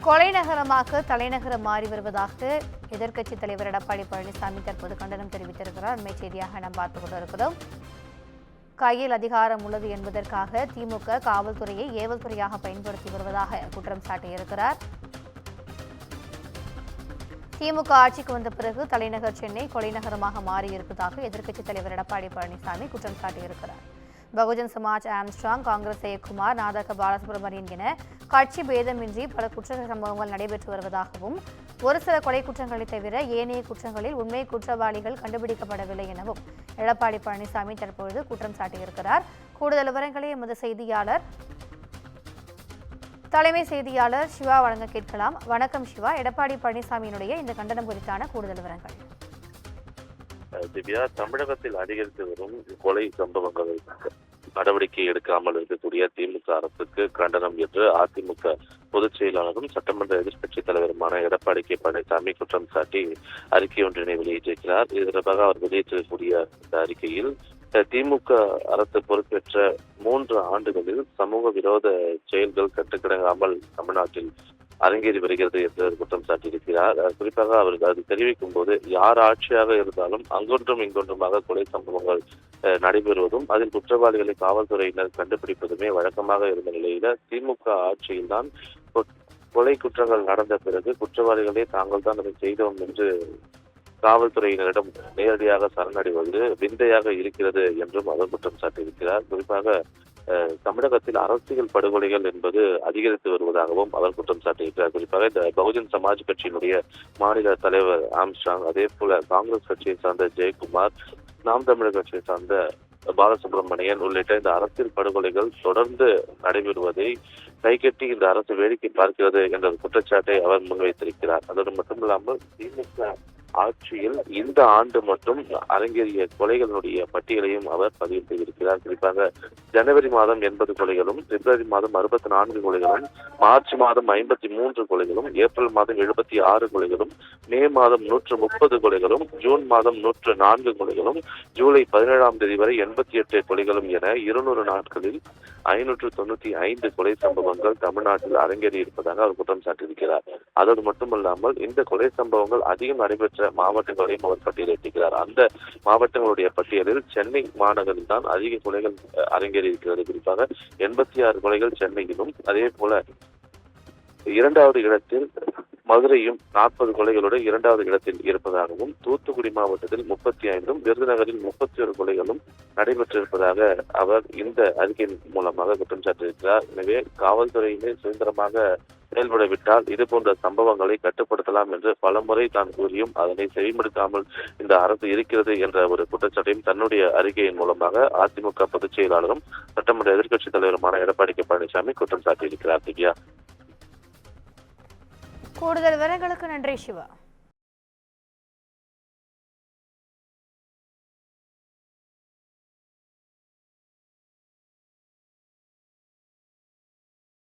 கொலை நகரமாக தலைநகரம் மாறி வருவதாக எதிர்க்கட்சித் தலைவர் எடப்பாடி பழனிசாமி தற்போது கண்டனம் தெரிவித்திருக்கிறார். அண்மை செய்தியாக நாம் பார்த்துக் கொண்டிருக்கிறோம். கையில் அதிகாரம் உள்ளது என்பதற்காக திமுக காவல்துறையை ஏவல் துறையாக பயன்படுத்தி வருவதாக குற்றம் சாட்டியிருக்கிறார். திமுக ஆட்சிக்கு வந்த பிறகு தலைநகர் சென்னை கொலை நகரமாக மாறியிருப்பதாக எதிர்க்கட்சித் தலைவர் எடப்பாடி பழனிசாமி குற்றம் சாட்டியிருக்கிறார். பகுஜன் சமாஜ் ஆம்ஸ்ட்ராங், காங்கிரஸ் ஜெயக்குமார், நாதக பாலசுப்ரமணியன் என கட்சி பேதமின்றி பல குற்ற சம்பவங்கள் நடைபெற்று வருவதாகவும், ஒரு சில கொலை குற்றங்களை தவிர ஏனைய குற்றங்களில் உண்மை குற்றவாளிகள் கண்டுபிடிக்கப்படவில்லை எனவும் எடப்பாடி பழனிசாமி தற்பொழுது குற்றம் சாட்டியிருக்கிறார். கூடுதல் விவரங்களை எமது தலைமை செய்தியாளர் சிவா வழங்க கேட்கலாம். வணக்கம் சிவா. எடப்பாடி பழனிசாமியினுடைய இந்த கண்டனம் குறித்தான கூடுதல் விவரங்கள். திவ்யா, தமிழகத்தில் அதிகரித்து வரும் கொலை சம்பவங்களை நடவடிக்கை எடுக்காமல் இருக்கக்கூடிய திமுக அரசுக்கு கண்டனம் என்று அதிமுக பொதுச் செயலாளரும் சட்டமன்ற எதிர்க்கட்சித் தலைவருமான எடப்பாடி கே பழனிசாமி குற்றம் சாட்டி அறிக்கை ஒன்றினை வெளியிட்டிருக்கிறார். இது தொடர்பாக அவர் வெளியிட்டிருக்கக்கூடிய இந்த அறிக்கையில், திமுக அரசு பொறுப்பேற்ற 3 ஆண்டுகளில் சமூக விரோத செயல்கள் கட்டுக்கிடங்காமல் தமிழ்நாட்டில் அரங்கேறி வருகிறது என்று குற்றம் சாட்டியிருக்கிறார். குறிப்பாக அவர் அது தெரிவிக்கும் போது, யார் ஆட்சியாக இருந்தாலும் அங்கொன்றும் இங்கொன்றுமாக கொலை சம்பவங்கள் நடைபெறுவதும் அதில் குற்றவாளிகளை காவல்துறையினர் கண்டுபிடிப்பதுமே வழக்கமாக இருந்த நிலையில திமுக ஆட்சியில்தான் கொலை குற்றங்கள் நடந்த பிறகு குற்றவாளிகளே தாங்கள் தான் அதை செய்தோம் என்று காவல்துறையினரிடம் நேரடியாக சரணடைவது விந்தையாக இருக்கிறது என்றும் அவர் குற்றம் சாட்டியிருக்கிறார். குறிப்பாக தமிழகத்தில் அரசியல் படுகொலைகள் என்பது அதிகரித்து வருவதாகவும் அவர் குற்றம் சாட்டியிருக்கிறார். குறிப்பாக இந்த பகுஜன் சமாஜ் கட்சியினுடைய மாநில தலைவர் ஆம்ஸ்ட்ராங், அதே போல காங்கிரஸ் கட்சியை சார்ந்த ஜெயக்குமார், நாம் தமிழர் கட்சியை சார்ந்த பாலசுப்ரமணியன் உள்ளிட்ட இந்த அரசியல் படுகொலைகள் தொடர்ந்து நடைபெறுவதை கைகட்டி இந்த அரசு வேடிக்கை பார்க்கிறது என்ற குற்றச்சாட்டை அவர் முன்வைத்திருக்கிறார். அதோடு மட்டுமில்லாமல் திமுக ஆட்சியில் இந்த ஆண்டு மட்டும் அரங்கேறிய கொலைகளுடைய பட்டியலையும் அவர் பதிவு செய்திருக்கிறார். குறிப்பாக ஜனவரி மாதம் 80 கொலைகளும், பிப்ரவரி மாதம் 64 கொலைகளும், மார்ச் மாதம் 53 கொலைகளும், ஏப்ரல் மாதம் 76 கொலைகளும், மே மாதம் 130 கொலைகளும், ஜூன் மாதம் 104 கொலைகளும், ஜூலை 17ஆம் தேதி வரை 88 கொலைகளும் என 200 நாட்களில் 595 கொலை சம்பவங்கள் தமிழ்நாட்டில் அரங்கேறி இருப்பதாக அவர் குற்றம் சாட்டியிருக்கிறார். அதோடு மட்டுமல்லாமல் இந்த கொலை சம்பவங்கள் அதிகம் நடைபெற்ற மாவட்டங்களையும் அவர் பட்டியலிட்டிருக்கிறார். அந்த மாவட்டங்களுடைய பட்டியலில் சென்னை மாநகரில் தான் அதிக கொலைகள் அரங்கேறி இருக்கிறது. குறிப்பாக 86 கொலைகள் சென்னையிலும், அதே போல 2வது இடத்தில் மதுரையும் 40 கொலைகளோடு 2வது இடத்தில் இருப்பதாகவும், தூத்துக்குடி மாவட்டத்தில் 35, விருதுநகரில் 31 கொலைகளும் நடைபெற்றிருப்பதாக அவர் இந்த அறிக்கையின் மூலமாக குற்றம் சாட்டியிருக்கிறார். எனவே காவல்துறையிலே சுதந்திரமாக செயல்படவிட்டால் இது போன்ற சம்பவங்களை கட்டுப்படுத்தலாம் என்று பலமுறை தான் கூறியும் அதனை செவிமடுக்காமல் இந்த அரசு இருக்கிறது என்ற ஒரு குற்றச்சாட்டையும் தன்னுடைய அறிக்கையின் மூலமாக அதிமுக பொதுச் செயலாளரும் சட்டமன்ற எதிர்க்கட்சித் தலைவருமான எடப்பாடி கே பழனிசாமி குற்றம் சாட்டியிருக்கிறார். திவ்யா, கூடுதல் விவரங்களுக்கு நன்றி சிவா.